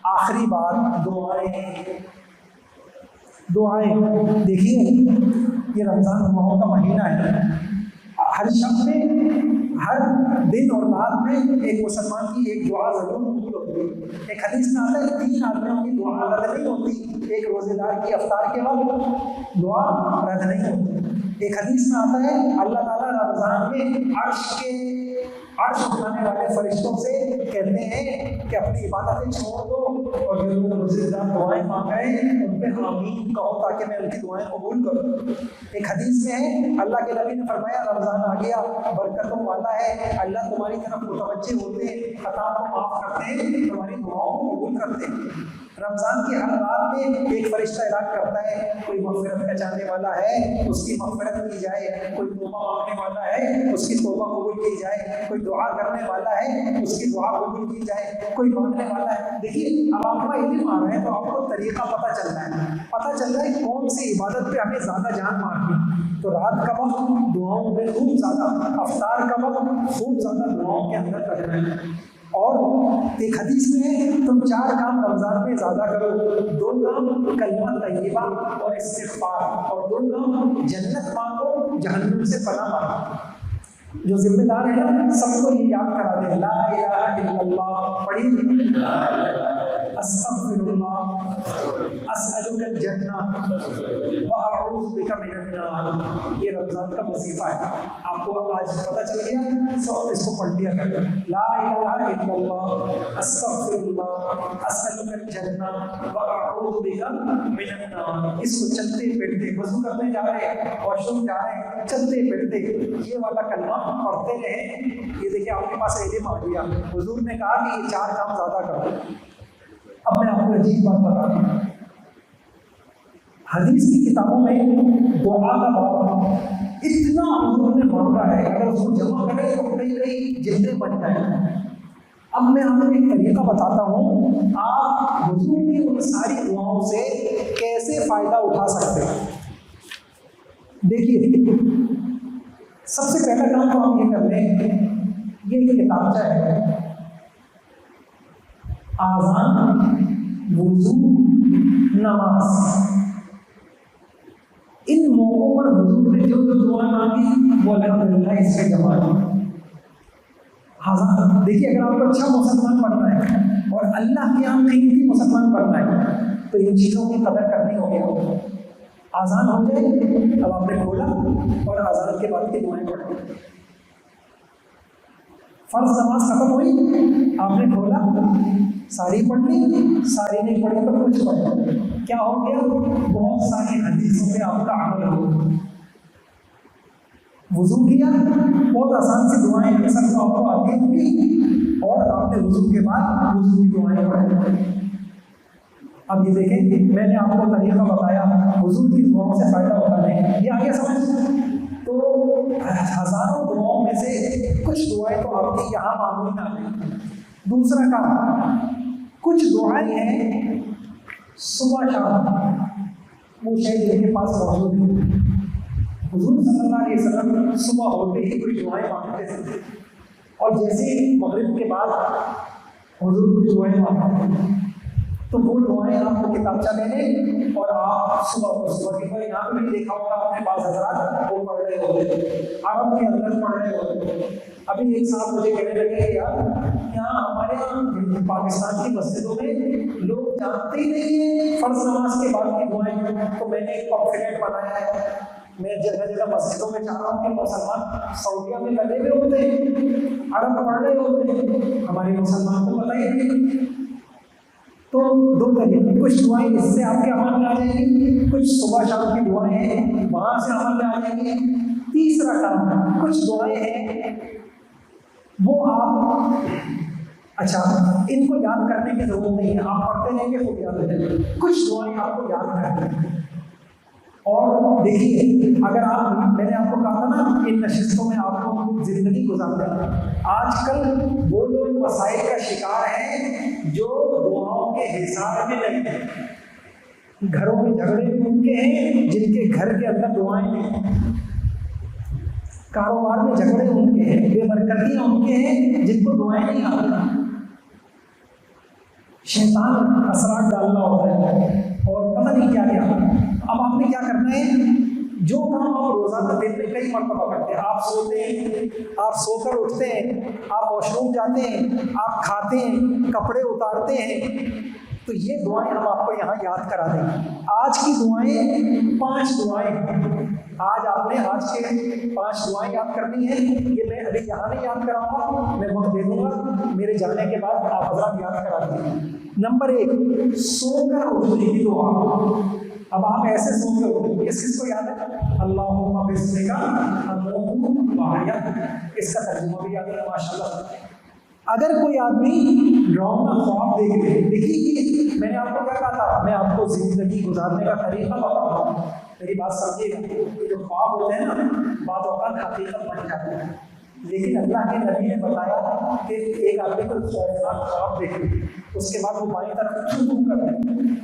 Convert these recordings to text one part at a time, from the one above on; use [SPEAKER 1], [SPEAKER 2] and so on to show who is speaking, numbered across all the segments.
[SPEAKER 1] آخری بات دعائیں دیکھیے یہ رمضان دعاؤں کا مہینہ ہے. ہر شب میں ہر دن اور رات میں ایک مسلمان کی ایک دعا ضرور قبول ہوتی ہے. ایک حدیث میں آتا ہے 3 آدمیوں کی دعا رد نہیں ہوتی. ایک روزے دار کی افطار کے وقت دعا رد نہیں ہوتی. ایک حدیث میں آتا ہے اللہ تعالیٰ رمضان میں عرش اٹھانے والے فرشتوں سے کہتے ہیں کہ اپنی عبادتیں چھوڑ دو اور جو لوگ روزے دار دعائیں مانگ رہے ہیں ان پہ آمین کہو تاکہ میں ان کی دعائیں قبول کروں. ایک حدیث میں ہے اللہ کے نبی نے فرمایا رمضان آ گیا برکتوں والا ہے, اللہ تمہاری طرف متوجہ ہوتے ہیں, خطا کو معاف کرتے ہیں, تمہاری دعاؤں کو قبول کرتے ہیں. رمضان کی ہر رات میں ایک فرشتہ اعلان کرتا ہے کوئی مغفرت کا چاہنے والا ہے اس کی مغفرت کی جائے, کوئی توبہ مانگنے والا ہے اس کی توبہ قبول کی جائے, کوئی دعا کرنے والا ہے اس کی دعا قبول کی جائے, کوئی مانگنے والا ہے. دیکھیے اب آپ کا علم آ رہا ہے تو آپ کو طریقہ پتہ چل رہا ہے کون سی عبادت پہ ہمیں زیادہ جان مارنی. تو رات کا وقت دعاؤں میں خوب زیادہ, افطار کا وقت خوب زیادہ دعاؤں کے اندر کرنا ہے. اور ایک حدیث میں تم 4 کام رمضان میں زیادہ کرو. 2 کام کلمہ طیبہ اور استغفار, اور 2 کام جنت مانگو جہنم سے پناہ مانگو. جو ذمہ دار ہے نا سب کو یہ یاد کرا دیں لا الہ الا اللہ پڑھی, استغفر اللہ, اسألک الجنہ واعوذ بک من النار. یہ رمضان کا وظیفہ ہے. آپ کو آج پتہ چل گیا سب اس کو پڑھ لیا کریں. لا الہ الا اللہ, استغفر اللہ, اسألک الجنہ واعوذ بک من النار. اس کو چلتے پھرتے وضو کرنے جا رہے ہیں, واش روم جا رہے ہیں, چلتے پھرتے یہ والا کلمہ پڑھتے رہیں. یہ دیکھیں آپ کے پاس علم آ گیا. حضور نے کہا کہ یہ 4 کام زیادہ کرو. اب میں آپ کو عجیب بات بتا دوں, حدیث کی کتابوں میں دعا کا باب اتنا حضور نے مانگا ہے اگر اس کو جمع کرے تو کئی جلدیں بن جائیں. اب میں آپ کو ایک طریقہ بتاتا ہوں آپ حضور کی ان ساری دعاؤں سے کیسے فائدہ اٹھا سکتے ہیں. دیکھیے سب سے پہلا کام تو آپ یہ کر لیں, یہ کتابچہ ہے آذان, وضو, نماز, ان موقعوں پر حضور نے جو دعا مانگی وہ الحمدللہ اس سے جمع کی. دیکھیے اگر آپ کو اچھا مسلمان بننا ہے اور اللہ کے یہاں قیمتی مسلمان بننا ہے تو ان چیزوں کی قدر کرنی ہوگی. آذان ہو جائے اب آپ نے کھولا اور آذان کے بعد کی دعائیں پڑھیں. فرض نماز ختم ہوئی آپ نے کھولا, ساری پڑھ لی, ساری نہیں پڑھی تو کچھ پڑھ. کیا ہو گیا؟ بہت ساری حدیثوں میں آپ کا عمل ہو. وضو کیا, بہت آسان سی دعائیں سب کو آپ کو آتی ہوں گی اور آپ نے وضو کے بعد وضو کی دعائیں پڑھی. اب یہ دیکھیں میں نے آپ کو طریقہ بتایا حضور کی دعاؤں سے فائدہ ہوتا ہے. یہ آگے سمجھ تو ہزاروں دعاؤں میں سے کچھ دعائیں تو آپ کی یہاں معمول نہ ہیں. دوسرا کام, کچھ دعائیں ہیں صبح شام وہ شاید ان کے پاس موجود ہے. حضور صلی اللہ علیہ وسلم صبح ہوتے ہی کچھ دعائیں مانگتے تھے اور جیسے مغرب کے بعد حضور کچھ دعائیں مانگتے تو وہ دعائیں آپ کو کتابچہ لے لیں اور آپ صبح کے بعد یہاں پہ بھی دیکھا ہوگا آپ نے بعض حضرات وہ پڑھ رہے ہوتے, عرب کے اندر پڑھ رہے ہوتے. ابھی ایک صاحب مجھے کہنے لگے یار یہاں ہمارے یہاں پاکستان کی مسجدوں میں لوگ جانتے ہی نہیں ہیں فرض نماز کے بعد کی دعائیں. تو میں نے ایک پمفلیٹ بنایا ہے, میں جگہ جگہ مسجدوں میں چاہ رہا ہوں کہ مسلمان سعودیہ میں لگے ہوئے ہوتے ہیں, عرب پڑھ رہے ہوتے ہیں, ہمارے مسلمان کو پتہ ہی نہیں. تو 2 طریقے, کچھ دعائیں اس سے آپ کے عمل میں آ جائیں گی, کچھ صبح شام کی دعائیں ہیں وہاں سے عمل میں آ جائیں گی. تیسرا کام, کچھ دعائیں ہیں وہ آپ اچھا ان کو یاد کرنے کی ضرورت نہیں ہے, آپ پڑھتے رہیں گے خود یاد رہیں گے. کچھ دعائیں آپ کو یاد کرنی ہیں. اور دیکھیے اگر آپ, میں نے آپ کو کہا تھا نا ان نشستوں میں آپ کو زندگی گزارتے ہیں. آج کل وہ لوگ مسائل کا شکار ہیں جو دعاؤں کے حساب میں نہیں ہیں. گھروں میں جھگڑے بھی ان کے ہیں جن کے گھر کے اندر دعائیں نہیں, کاروبار میں جھگڑے ان کے ہیں, بے برکتیاں ان کے ہیں جن کو دعائیں نہیں آتی. شیطان اثرات ڈالنا ہوتا ہے اور پتہ نہیں کیا کیا۔ اب آپ نے کیا کرنا ہے، جو کام آپ روزانہ دن میں کئی مرتبہ کرتے ہیں، آپ سوتے ہیں، آپ سو کر اٹھتے ہیں، آپ واش روم جاتے ہیں، آپ کھاتے ہیں، کپڑے اتارتے ہیں، تو یہ دعائیں ہم آپ کو یہاں یاد کرا دیں گے۔ آج کی دعائیں 5 دعائیں، آج آپ نے آج کے 5 دعائیں یاد کرنی ہیں۔ یہ میں ابھی یہاں نہیں یاد کراؤں گا، میں وقت دے دوں گا، میرے جانے کے بعد آپ حضرات یاد کرا دیں۔ نمبر 1، سو کر اٹھنے کی دعا۔ اب آپ ایسے سو کے اٹھیں، کس کس کو یاد ہے؟ اللہم بسمک اموت واحیا، اس کا ترجمہ بھی یاد ہے ماشاءاللہ۔ اگر کوئی آدمی ڈراؤنا خواب دیکھ لے، دیکھیے میں نے آپ کو کیا کہا تھا، میں آپ کو زندگی گزارنے کا طریقہ بتاتا ہوں، میری بات سمجھیے گا۔ یہ جو خواب ہوتے ہیں نا، بعض اوقات حقیقت بن جاتے ہیں، لیکن اللہ کے نبی نے بتایا کہ ایک آدمی کو خوفناک خواب دیکھ لے، اس کے بعد وہ بائیں طرف چھو کر لے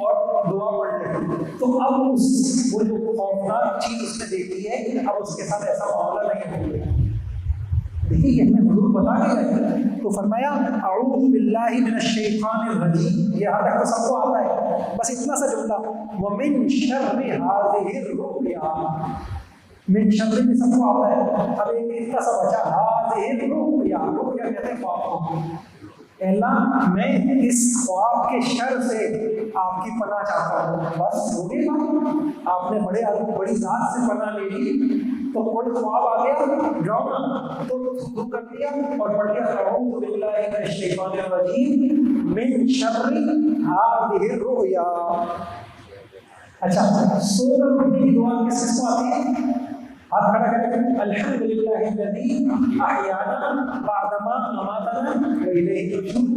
[SPEAKER 1] اور دعا پڑھ لے، تو اب وہ جو خوفناک چیز اس نے دیکھی ہے، اب اس کے ساتھ ایسا معاملہ نہیں ہوگا۔ دیکھیے میں حضور بتا کے گئے تو فرمایا اعوذ باللہ من الشیطان الرجیم، یہ یہاں تک تو سب کو آتا ہے، بس اتنا سا جملہ، ومن شر ہذہ الرؤیا، من شر بھی سب کو آتا ہے، اب ایک اتنا سا بچا، ہذہ الرؤیا، رؤیا کہتے ہیں خواب کو۔ اللہ میں اس خواب کے شر سے آپ کی پناہ چاہتا ہوں، بس ہو گئی بات۔ آپ نے بڑے آدمی بڑی ذات سے پناہ لے لی، تو کوئی خواب آ گیا ڈراؤنا تو شروع کر دیا اور پڑھ لیا اعوذ باللہ من الشیطان الرجیم من شر ہذہ الرؤیا۔ اچھا، سو کر پڑھنے کی دعا کس کس کو آتی ہے؟ ہاتھ کھڑا کریں، الحمدللہ الذی احیانا بعدما اماتنا والیہ النشور۔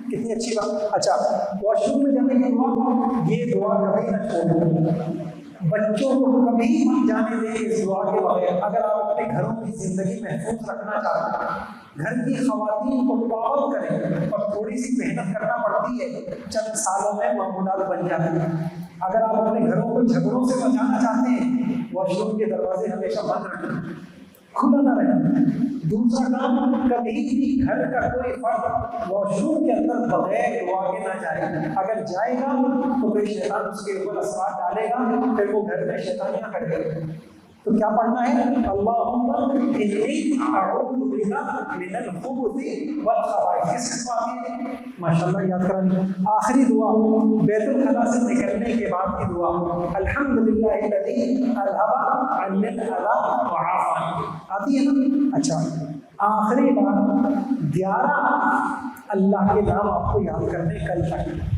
[SPEAKER 1] کتنی اچھی بات۔ اچھا، واش روم میں جانے کی دعا، یہ دعا کبھی نہ چھوڑیں، بچوں کو کبھی مت جانے دیں اس دعا کے بغیر۔ اگر آپ اپنے گھروں کی زندگی محفوظ رکھنا چاہتے ہیں، گھر کی خواتین کو پابند کریں، اور تھوڑی سی محنت کرنا پڑتی ہے، چند سالوں میں معمولات بن جاتی ہیں۔ اگر آپ اپنے گھروں کو جھگڑوں سے بچانا چاہتے ہیں، واش روم کے دروازے ہمیشہ بند رکھیں، کھلا نہ رہے۔ دوسرا کام، کبھی بھی گھر کا کوئی فرد واش روم کے اندر بغیر دعا کے نہ جائے، اگر جائے گا تو کوئی شیطان اس کے اوپر اثرات ڈالے گا، پھر وہ گھر میں شیطانیاں کرے گا۔ تو کیا پڑھنا ہے؟ اللہم انی اعوذ بک من الخبث والخبائث۔ کس کو آتی ہے؟ ماشاءاللہ یاد کریں۔ آخری دعا بیت الخلا سے نکلنے کے بعد کی دعا، الحمدللہ الذی اذھب عنی الاذی وعافانی، آتی ہے نا؟ اچھا، آخری بات 11 اللہ کے نام آپ کو یاد کرنے کل تک۔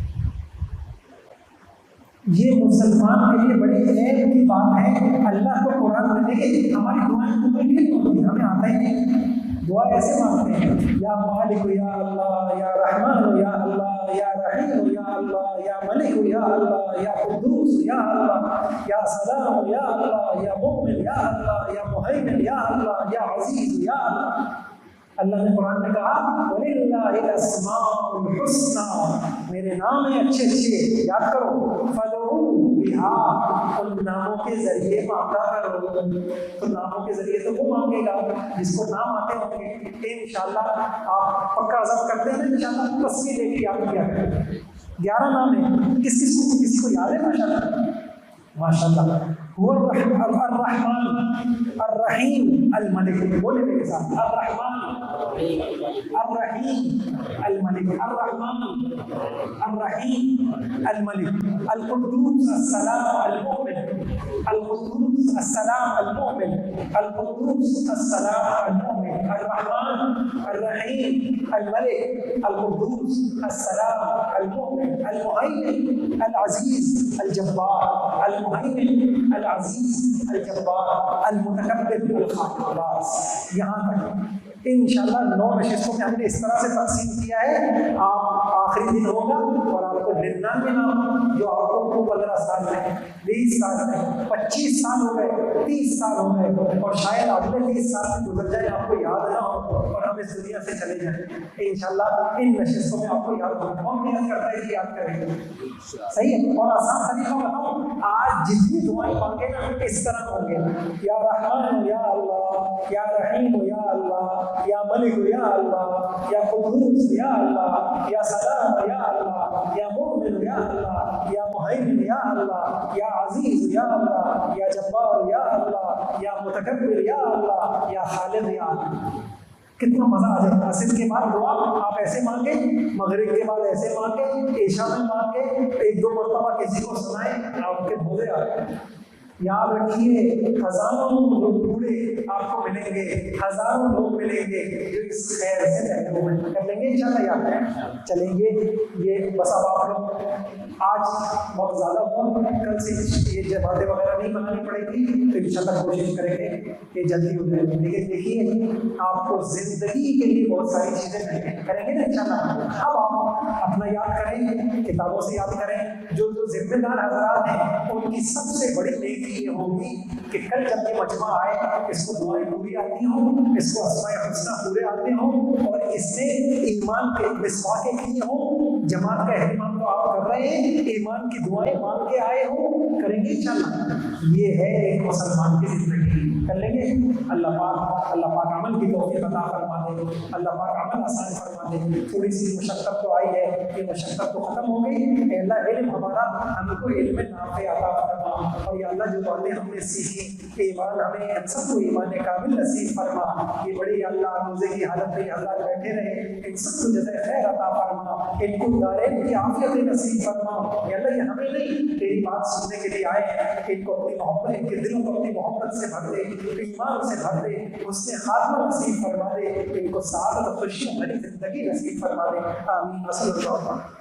[SPEAKER 1] یہ مسلمان کے لیے بڑی عیب کی بات ہے، اللہ کو قرآن میں دیکھیں ہماری دعائیں قبول نہیں ہوتی، ہمیں آتا ہی نہیں۔ دعا ایسے مانگتے ہیں، یا مالک یا اللہ، یا رحمان یا اللہ، یا رحیم یا اللہ، یا ملک یا اللہ، یا قدوس یا اللہ، یا سلام یا اللہ، یا مؤمن یا اللہ، یا مہیمن یا اللہ، یا عزیز یا اللہ۔ اللہ نے قرآن میں کہا وَلِلَّهِ الْأَسْمَاءُ الْحُسْنَى، میرے نام ہیں اچھے اچھے، یاد کرو، فَادْعُوهُ بِهَا، ان ناموں کے ذریعے مانگا کرو۔ تو ناموں کے ذریعے تو وہ مانگے گا جس کو نام آتے ہوں گے۔ انشاءاللہ آپ پکا عزم کرتے ہیں نا، انشاءاللہ تصویر لے کے یاد کیا کریں۔ 11 نام ہیں، کسی کو یاد ہے؟ ماشاءاللہ هو الرحمن الرحیم الملک، بولے میرے ساتھ، الرحمن الرحیم الملک، الرحمن الرحیم الملک، القدوس السلام المؤمن، القدوس السلام المؤمن، القدوس السلام المؤمن، الرحمن الرحیم الملک، القدوس السلام المؤمن، المہیمن العزیز الجبار، المہیمن العزیز الجبار المتکبر الخالق۔ یہاں تک انشاءاللہ 9 نشستوں میں ہم نے اس طرح سے تقسیم کیا ہے۔ آپ آخری دن ہوگا اور آپ کو 99 نام جو آپ کو 15 سال میں، 20 سال میں، 25 سال ہو گئے، 30 سال ہو گئے، اور شاید اگلے 30 سال میں گزر جائے، آپ کو یاد نہ ہو اور ہم اس دنیا سے چلے جائیں۔ انشاءاللہ ان نشستوں میں آپ کو یاد ہوگا، کون محنت کرتا ہے کہ یاد کریں گے؟ صحیح ہے۔ اور آسان طریقہ بتاؤں، آج جتنی دعائیں مانگے نا اس طرح ہوں گے، یا رحمان یا اللہ، یا رحیم یا اللہ، یا ملک یا اللہ، یا قدوس یا اللہ، یا سلام یا اللہ، یا مومن یا اللہ، یا مہیمن یا اللہ، یا عزیز یا اللہ، یا جبار یا اللہ، یا متکبر یا اللہ، یا خالق یا اللہ۔ کتنا مزہ آ جائے۔ عصر کے بعد دعا آپ ایسے مانگے، مغرب کے بعد ایسے مانگے، عشاء میں مانگے، ایک دو مرتبہ کسی کو سنائیں، آپ کے بھولے آ جائیں۔ یاد رکھیے ہزاروں لوگ بوڑھے آپ کو ملیں گے، ہزاروں لوگ ملیں گے جو اس خیر سے محروم ہیں۔ کر لیں گے انشاءاللہ، یاد چلیں گے۔ یہ بس اب آپ لوگ آج بہت زیادہ ہوا، کل سے یہ جماعتیں وغیرہ نہیں بنانی پڑے گی، تو انشاءاللہ کوشش کریں گے کہ جلدی ہو جائے۔ لیکن دیکھیے آپ کو زندگی کے لیے بہت ساری چیزیں کریں گے نا انشاءاللہ۔ اب آپ اپنا یاد کریں، کتابوں سے یاد کریں۔ جو ذمہ دار حضرات ہیں ان کی سب سے بڑی نیکی یہ ہوگی کہ کل جب یہ مجمع آئے، اس کو دعائیں پوری آتی ہوں، اس کو اسماء حسنہ پورے آتے ہوں، اور اس نے ایمان کے مسواکیں کی ہوں۔ جماعت کا اہتمام تو آپ کر رہے ہیں، ایمان کی دعائیں مانگ کے آئے ہوں، کریں گے انشاءاللہ۔ یہ ہے ایک مسلمان کی زندگی، کر لیں گے۔ اللہ پاک عمل کی توفیق عطا فرما دے، اللہ پاک عمل آسان فرما دے۔ تھوڑی سی مشقت تو آئی ہے، یہ مشقت تو ختم ہو گئی۔ اے اللہ علم ہمارا ہم کو علم نافع عطا فرما، اور یا اللہ جو باتیں ہم نے سیکھی، ایمان ہمیں ہم سب کو ایمان کامل نصیب فرما۔ یہ بڑے اللہ روزے کی حالت میں حضرات بیٹھے رہے، ان سب کو جزائے خیر عطا فرما، ان کو دارین کی عافیت نصیب فرما۔ یا اللہ یہ ہمیں نہیں، تیری بات سننے کے لیے آئے ہیں، ان کو اپنی محبت، ان کے دلوں کو اپنی محبت سے بھر دے، ایمان سے بھر دے، اس نے خاتمہ نصیب فرما دے، ان کو سعادت اور خوشی بھری زندگی نصیب فرما دے۔ آمین۔ صلی اللہ علیہ وسلم۔